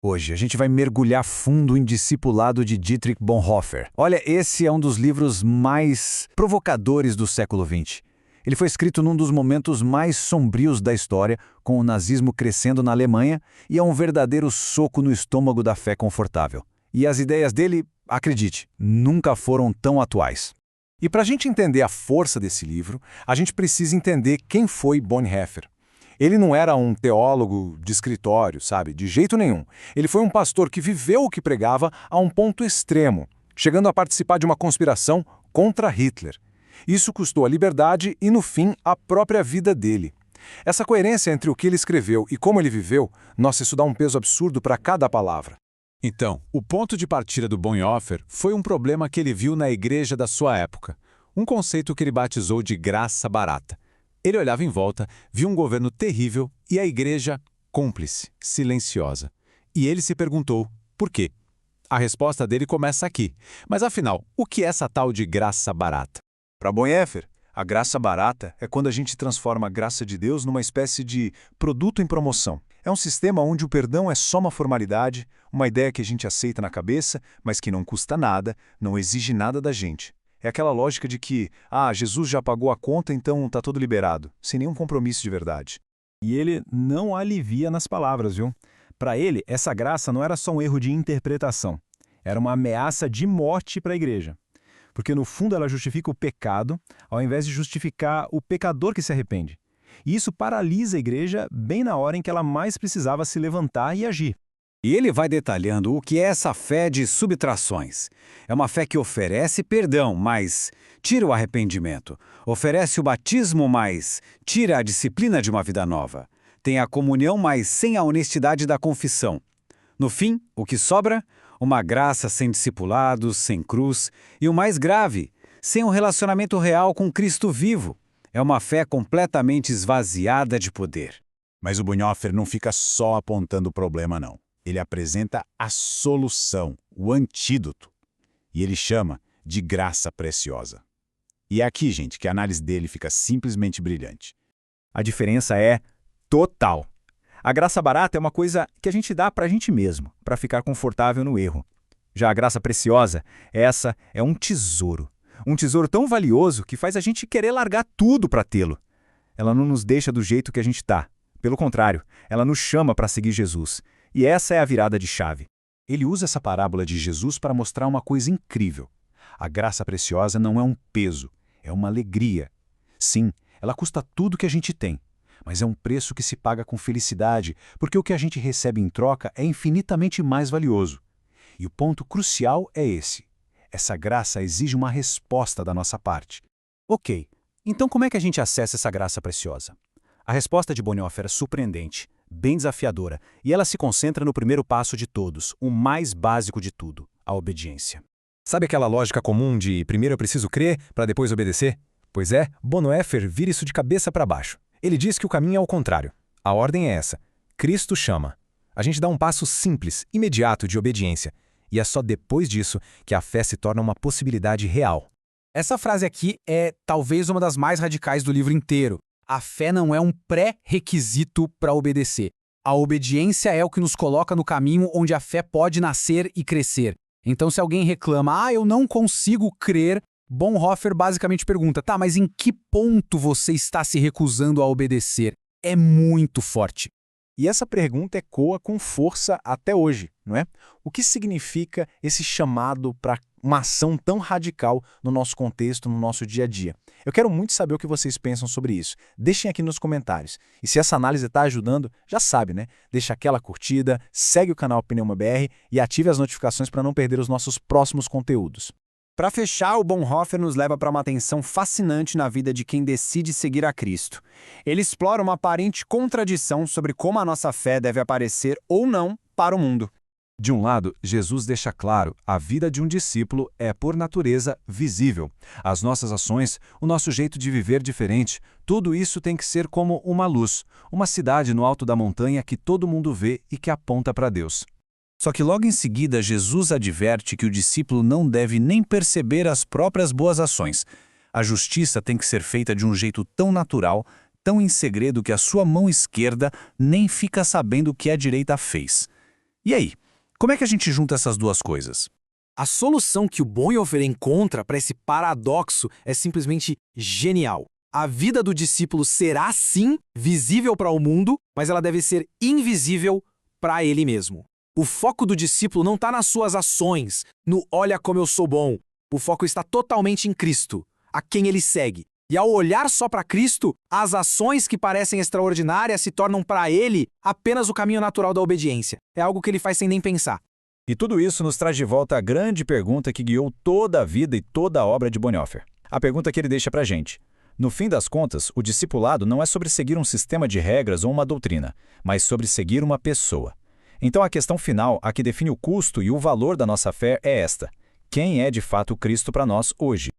Hoje a gente vai mergulhar fundo em Discipulado de Dietrich Bonhoeffer. Olha, esse é um dos livros mais provocadores do século XX. Ele foi escrito num dos momentos mais sombrios da história, com o nazismo crescendo na Alemanha, e é um verdadeiro soco no estômago da fé confortável. E as ideias dele, acredite, nunca foram tão atuais. E para a gente entender a força desse livro, a gente precisa entender quem foi Bonhoeffer. Ele não era um teólogo de escritório, sabe? De jeito nenhum. Ele foi um pastor que viveu o que pregava a um ponto extremo, chegando a participar de uma conspiração contra Hitler. Isso custou a liberdade e, no fim, a própria vida dele. Essa coerência entre o que ele escreveu e como ele viveu, nossa, isso dá um peso absurdo para cada palavra. Então, o ponto de partida do Bonhoeffer foi um problema que ele viu na igreja da sua época, um conceito que ele batizou de graça barata. Ele olhava em volta, viu um governo terrível e a igreja cúmplice, silenciosa. E ele se perguntou, por quê? A resposta dele começa aqui. Mas afinal, o que é essa tal de graça barata? Para Bonhoeffer, a graça barata é quando a gente transforma a graça de Deus numa espécie de produto em promoção. É um sistema onde o perdão é só uma formalidade, uma ideia que a gente aceita na cabeça, mas que não custa nada, não exige nada da gente. É aquela lógica de que, Jesus já pagou a conta, então tá tudo liberado, sem nenhum compromisso de verdade. E ele não alivia nas palavras, viu? Para ele, essa graça não era só um erro de interpretação. Era uma ameaça de morte para a igreja. Porque, no fundo, ela justifica o pecado, ao invés de justificar o pecador que se arrepende. E isso paralisa a igreja bem na hora em que ela mais precisava se levantar e agir. E ele vai detalhando o que é essa fé de subtrações. É uma fé que oferece perdão, mas tira o arrependimento. Oferece o batismo, mas tira a disciplina de uma vida nova. Tem a comunhão, mas sem a honestidade da confissão. No fim, o que sobra? Uma graça sem discipulados, sem cruz. E o mais grave, sem um relacionamento real com Cristo vivo. É uma fé completamente esvaziada de poder. Mas o Bonhoeffer não fica só apontando o problema, não. Ele apresenta a solução, o antídoto. E ele chama de graça preciosa. E é aqui, gente, que a análise dele fica simplesmente brilhante. A diferença é total. A graça barata é uma coisa que a gente dá para a gente mesmo, para ficar confortável no erro. Já a graça preciosa, essa é um tesouro. Um tesouro tão valioso que faz a gente querer largar tudo para tê-lo. Ela não nos deixa do jeito que a gente está. Pelo contrário, ela nos chama para seguir Jesus. E essa é a virada de chave. Ele usa essa parábola de Jesus para mostrar uma coisa incrível. A graça preciosa não é um peso, é uma alegria. Sim, ela custa tudo que a gente tem, mas é um preço que se paga com felicidade, porque o que a gente recebe em troca é infinitamente mais valioso. E o ponto crucial é esse. Essa graça exige uma resposta da nossa parte. Ok, então como é que a gente acessa essa graça preciosa? A resposta de Bonhoeffer é surpreendente, bem desafiadora, e ela se concentra no primeiro passo de todos, o mais básico de tudo, a obediência. Sabe aquela lógica comum de primeiro eu preciso crer para depois obedecer? Pois é, Bonhoeffer vira isso de cabeça para baixo. Ele diz que o caminho é o contrário. A ordem é essa. Cristo chama. A gente dá um passo simples, imediato de obediência. E é só depois disso que a fé se torna uma possibilidade real. Essa frase aqui é talvez uma das mais radicais do livro inteiro. A fé não é um pré-requisito para obedecer. A obediência é o que nos coloca no caminho onde a fé pode nascer e crescer. Então, se alguém reclama, eu não consigo crer, Bonhoeffer basicamente pergunta, tá, mas em que ponto você está se recusando a obedecer? É muito forte. E essa pergunta ecoa com força até hoje, não é? O que significa esse chamado para uma ação tão radical no nosso contexto, no nosso dia a dia? Eu quero muito saber o que vocês pensam sobre isso. Deixem aqui nos comentários. E se essa análise está ajudando, já sabe, né? Deixa aquela curtida, segue o canal Pneuma BR e ative as notificações para não perder os nossos próximos conteúdos. Para fechar, o Bonhoeffer nos leva para uma tensão fascinante na vida de quem decide seguir a Cristo. Ele explora uma aparente contradição sobre como a nossa fé deve aparecer ou não para o mundo. De um lado, Jesus deixa claro, a vida de um discípulo é, por natureza, visível. As nossas ações, o nosso jeito de viver diferente, tudo isso tem que ser como uma luz, uma cidade no alto da montanha que todo mundo vê e que aponta para Deus. Só que logo em seguida, Jesus adverte que o discípulo não deve nem perceber as próprias boas ações. A justiça tem que ser feita de um jeito tão natural, tão em segredo que a sua mão esquerda nem fica sabendo o que a direita fez. E aí, como é que a gente junta essas duas coisas? A solução que o Bonhoeffer encontra para esse paradoxo é simplesmente genial. A vida do discípulo será, sim, visível para o mundo, mas ela deve ser invisível para ele mesmo. O foco do discípulo não está nas suas ações, no "olha como eu sou bom". O foco está totalmente em Cristo, a quem ele segue. E ao olhar só para Cristo, as ações que parecem extraordinárias se tornam para ele apenas o caminho natural da obediência. É algo que ele faz sem nem pensar. E tudo isso nos traz de volta a grande pergunta que guiou toda a vida e toda a obra de Bonhoeffer. A pergunta que ele deixa para a gente. No fim das contas, o discipulado não é sobre seguir um sistema de regras ou uma doutrina, mas sobre seguir uma pessoa. Então a questão final, a que define o custo e o valor da nossa fé é esta: quem é de fato Cristo para nós hoje?